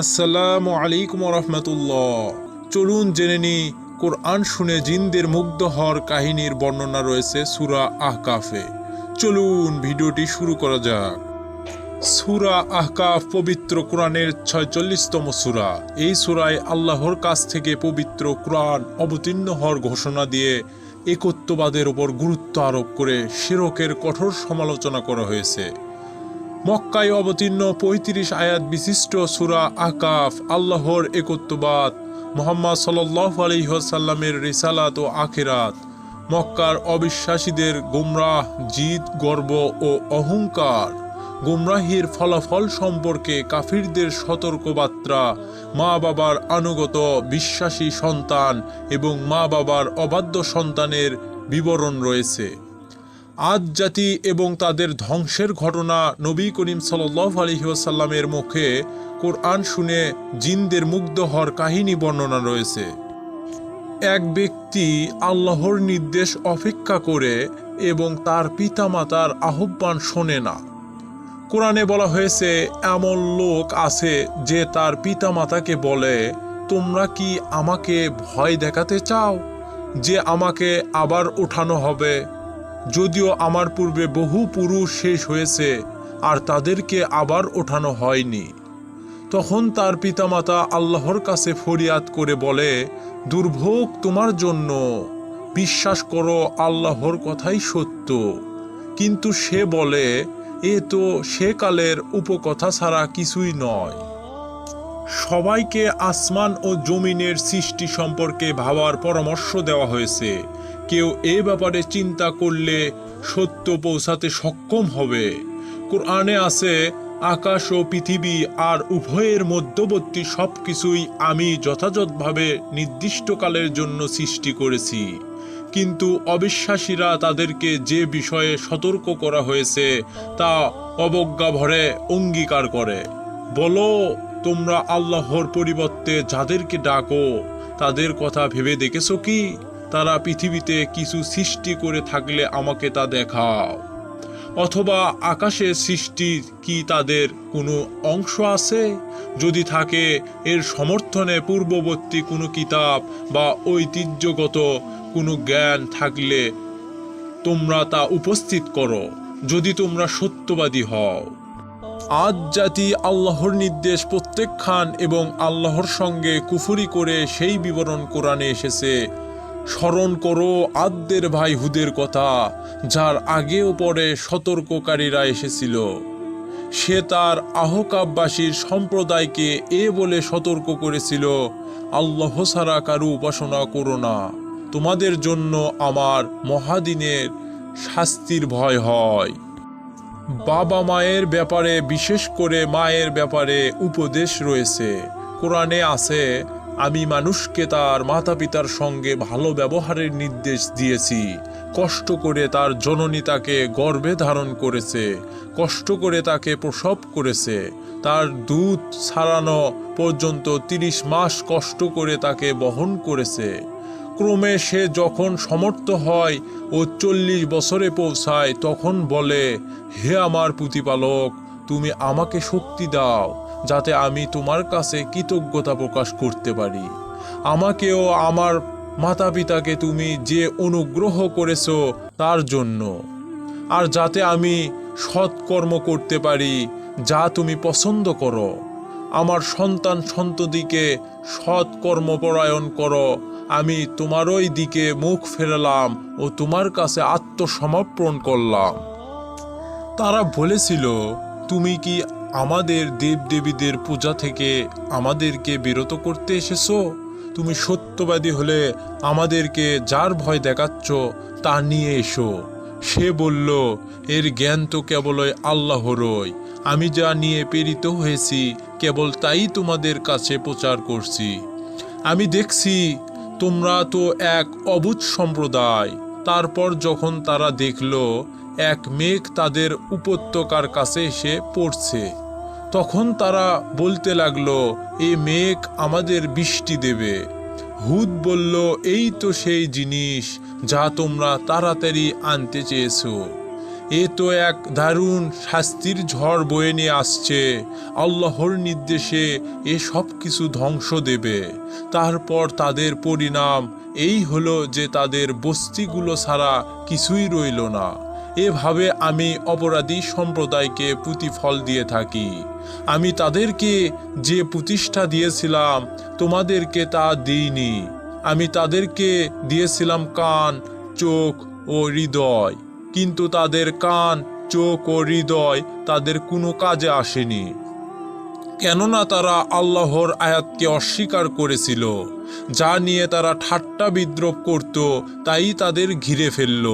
আসসালামু আলাইকুম রহমতুল্লাহ। চলুন জেনে নিই কোরআন শুনে জিনদের মুগ্ধ হওয়ার কাহিনীর বর্ণনা রয়েছে সূরা আহকাফে। চলুন ভিডিওটি শুরু করা যাক। সূরা আহকাফ পবিত্র কোরআনের ৪৬তম সূরা। এই সূরায় আল্লাহর কাছ থেকে পবিত্র কোরআন অবতীর্ণ হওয়ার ঘোষণা দিয়ে একত্ববাদের উপর গুরুত্ব আরোপ করে শিরকের কঠোর সমালোচনা করা হয়েছে। মক্কায় অবতীর্ণ ৩৫ আয়াত বিশিষ্ট সূরা আহকাফ আল্লাহর একত্ববাদ, মুহাম্মদ সাল্লাল্লাহু আলাইহি ওয়াসাল্লামের রিসালাত ও আখিরাত, মক্কার অবিশ্বাসীদের গুমরাহ, জিদ, গর্ব ও অহংকার, গুমরাহির ফলাফল সম্পর্কে কাফিরদের সতর্কবার্তা, মা বাবার আনুগত বিশ্বাসী সন্তান এবং মা বাবার অবাধ্য সন্তানের বিবরণ রয়েছে। আদ জাতি এবং তাদের ধ্বংসের ঘটনা নবী করিম সাল্লাল্লাহু আলাইহি ওয়াসাল্লামের মুখে কোরআন শুনে জিনদের মুগ্ধ হওয়ার কাহিনী বর্ণনা রয়েছে। এক ব্যক্তি আল্লাহর নির্দেশ অপেক্ষা করে এবং তার পিতামাতার আহ্বান শোনে না। কোরআনে বলা হয়েছে, এমন লোক আছে যে তার পিতামাতাকে বলে, তোমরা কি আমাকে ভয় দেখাতে চাও যে আমাকে আবার ওঠানো হবে? যদিও আমার পূর্বে বহু পুরুষ শেষ হয়েছে আর তাদেরকে আবার ওঠানো হয়নি। তখন তার পিতামাতা আল্লাহর কাছে ফরিয়াদ করে বলে, দুর্ভোগ তোমার জন্য, বিশ্বাস করো আল্লাহর কথাই সত্য। কিন্তু সে বলে, এ তো সেকালের উপকথা ছাড়া কিছুই নয়। সবাইকে আসমান ও জমিনের সৃষ্টি সম্পর্কে ভাবার পরামর্শ দেওয়া হয়েছে। কেউ এ ব্যাপারে চিন্তা করলে সত্য পৌঁছাতে সক্ষম হবে। কোরআনে আছে, আকাশ ও পৃথিবী আর উভয়ের মধ্যবর্তী সব কিছুই আমি যথাযথভাবে নির্দিষ্টকালের জন্য সৃষ্টি করেছি। কিন্তু অবিশ্বাসীরা তাদেরকে যে বিষয়ে সতর্ক করা হয়েছে তা অবজ্ঞা ভরে অঙ্গীকার করে। বলো, তোমরা আল্লাহর পরিবর্তে যাদেরকে ডাকো তাদের কথা ভেবে দেখেছো কি? তারা পৃথিবীতে কিছু সৃষ্টি করে থাকলে আমাকে তা দেখাও। অথবা আকাশের সৃষ্টি কি তাদের কোনো অংশ আছে? যদি থাকে, এর সমর্থনে পূর্ববর্তী কোনো কিতাব বা ঐতিহ্যগত কোনো জ্ঞান থাকলে তোমরা তা উপস্থিত করো, যদি তোমরা সত্যবাদী হও। আদ জাতি আল্লাহর নির্দেশ প্রত্যাখ্যান এবং আল্লাহর সঙ্গে কুফরি করে সেই বিবরণ কোরআনে এসেছে। স্মরণ করো আদদের ভাই হুদের কথা, যার আগে ও পরে সতর্ককারীরা এসেছিল। সে তার আহকাববাসীর সম্প্রদায়কে এ বলে সতর্ক করেছিল, আল্লাহ ছাড়া কারো উপাসনা করো না, তোমাদের জন্য আমার মহাদিনের শাস্তির ভয় হয়। বাবা মায়ের ব্যাপারে, বিশেষ করে মায়ের ব্যাপারে উপদেশ রয়েছে। কোরআনে আছে, আমি মানুষকে তার মাতা পিতার সঙ্গে ভালো ব্যবহারের নির্দেশ দিয়েছি। কষ্ট করে তার জননী তাকে গর্ভে ধারণ করেছে, কষ্ট করে তাকে প্রসব করেছে, তার দুধ ছাড়ানো পর্যন্ত ৩০ মাস কষ্ট করে তাকে বহন করেছে। ক্রমে সে যখন সমর্থ হয় ও ৪০ বছরে পৌঁছায়, তখন বলে, হে আমার প্রতিপালক, তুমি আমাকে শক্তি দাও যাতে আমি তোমার কাছে কৃতজ্ঞতা প্রকাশ করতে পারি। আমাকেও আমার মাতা পিতাকে তুমি যে অনুগ্রহ করেছো তার জন্য, আর যাতে আমি সৎকর্ম করতে পারি যা তুমি পছন্দ করো। আমার সন্তান সন্ততিকে সৎকর্মপরায়ণ করো। আমি তোমারই দিকে মুখ ফেরালাম ও তোমার কাছে আত্মসমর্পণ করলাম। তারা বলেছিল, তুমি কি আমাদের দেবদেবীদের পূজা থেকে আমাদেরকে বিরত করতে এসেছো? তুমি সত্যবাদী হলে আমাদেরকে যার ভয় দেখাচ্ছ তা নিয়ে এসো। সে বলল, এর জ্ঞান তো কেবলই আল্লাহরই। আমি যা নিয়ে প্রেরিত হয়েছি কেবল তাই তোমাদের কাছে প্রচার করছি। আমি দেখছি তোমরা তো এক অবুঝ সম্প্রদায়। তারপর যখন তারা দেখল এক মেঘ তাদের উপত্যকার কাছে এসে পড়ছে, তখন তারা বলতে লাগলো, এই মেঘ আমাদের বৃষ্টি দেবে। হুদ বলল, এই তো সেই জিনিস যা তোমরা তাড়াতাড়ি আনতে চেয়েছো। এ তো এক দারুণ শাস্তির ঝড় বয়ে নিয়ে আসছে। আল্লাহর নির্দেশে এ সব কিছু ধ্বংস দেবে। তারপর তাদের পরিণাম এই হলো যে তাদের বস্তিগুলো ছাড়া কিছুই রইল না। এভাবে আমি অপরাধী সম্প্রদায়কে প্রতিফল দিয়ে থাকি। আমি তাদেরকে যে প্রতিষ্ঠা দিয়েছিলাম তোমাদেরকে তা দিইনি। আমি তাদেরকে দিয়েছিলাম কান, চোখ ও হৃদয়, কিন্তু তাদের কান, চোখ ও হৃদয় তাদের কোনো কাজে আসেনি, কেননা তারা আল্লাহর আয়াতকে অস্বীকার করেছিল। যা নিয়ে তারা ঠাট্টা বিদ্রূপ করত তাই তাদের ঘিরে ফেলল।